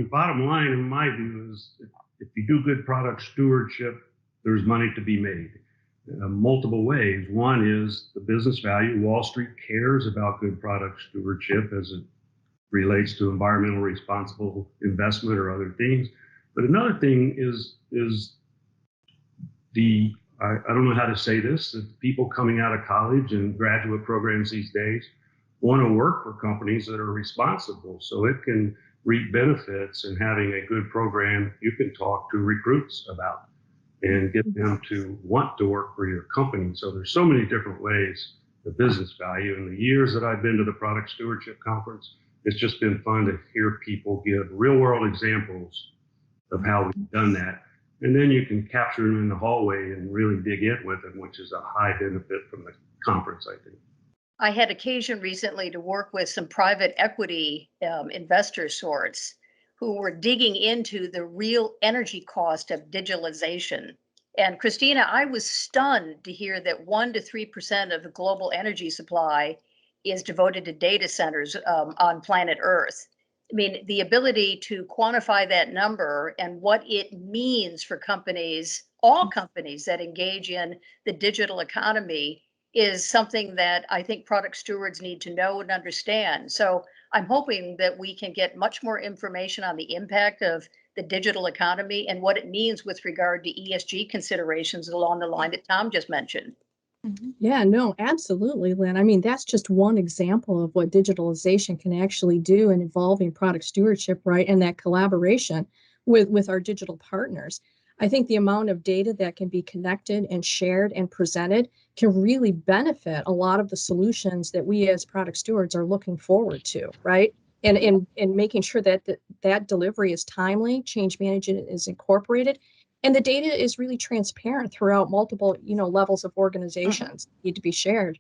bottom line, in my view, is if you do good product stewardship, there's money to be made. Multiple ways. One is the business value. Wall Street cares about good product stewardship as it relates to environmental responsible investment or other things. But another thing is I don't know how to say this, the people coming out of college and graduate programs these days want to work for companies that are responsible, so it can reap benefits in having a good program you can talk to recruits about and get them to want to work for your company. So there's so many different ways the business value. In the years that I've been to the Product Stewardship Conference, it's just been fun to hear people give real world examples of how we've done that. And then you can capture them in the hallway and really dig in with them, which is a high benefit from the conference, I think. I had occasion recently to work with some private equity investor sorts who were digging into the real energy cost of digitalization. And Christina, I was stunned to hear that 1 to 3% of the global energy supply is devoted to data centers on planet Earth. I mean, the ability to quantify that number and what it means for companies, all companies that engage in the digital economy, is something that I think product stewards need to know and understand. So I'm hoping that we can get much more information on the impact of the digital economy and what it means with regard to ESG considerations along the line that Tom just mentioned. Yeah, no, absolutely, Lynn. I mean, that's just one example of what digitalization can actually do in involving product stewardship, right? And that collaboration with our digital partners. I think the amount of data that can be connected and shared and presented can really benefit a lot of the solutions that we as product stewards are looking forward to, right? And making sure that that delivery is timely, change management is incorporated, and the data is really transparent throughout multiple, levels of organizations need to be shared.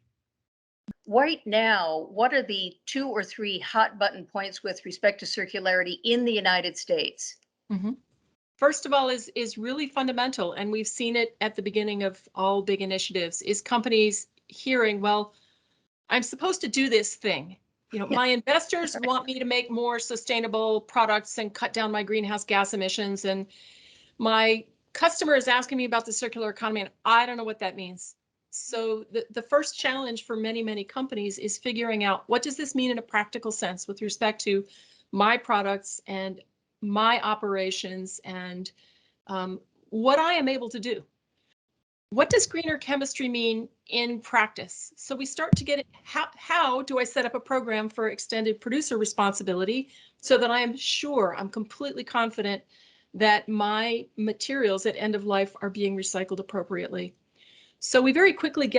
Right now, what are the 2 or 3 hot button points with respect to circularity in the United States? First of all, is really fundamental, and we've seen it at the beginning of all big initiatives, is companies hearing, well, I'm supposed to do this thing. My investors want me to make more sustainable products and cut down my greenhouse gas emissions, and my customer is asking me about the circular economy, and I don't know what that means. So the first challenge for many, many companies is figuring out, what does this mean in a practical sense with respect to my products and my operations and what I am able to do? What does greener chemistry mean in practice? So we start to get it, how do I set up a program for extended producer responsibility so that I am sure, I'm completely confident that my materials at end of life are being recycled appropriately. So we very quickly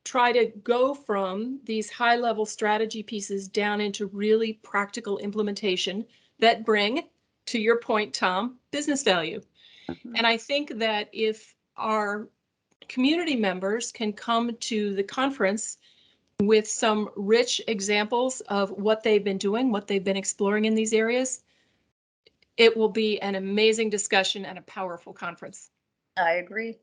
try to go from these high level strategy pieces down into really practical implementation that bring, to your point, Tom, business value. And I think that if our community members can come to the conference with some rich examples of what they've been doing, what they've been exploring in these areas, it will be an amazing discussion and a powerful conference. I agree.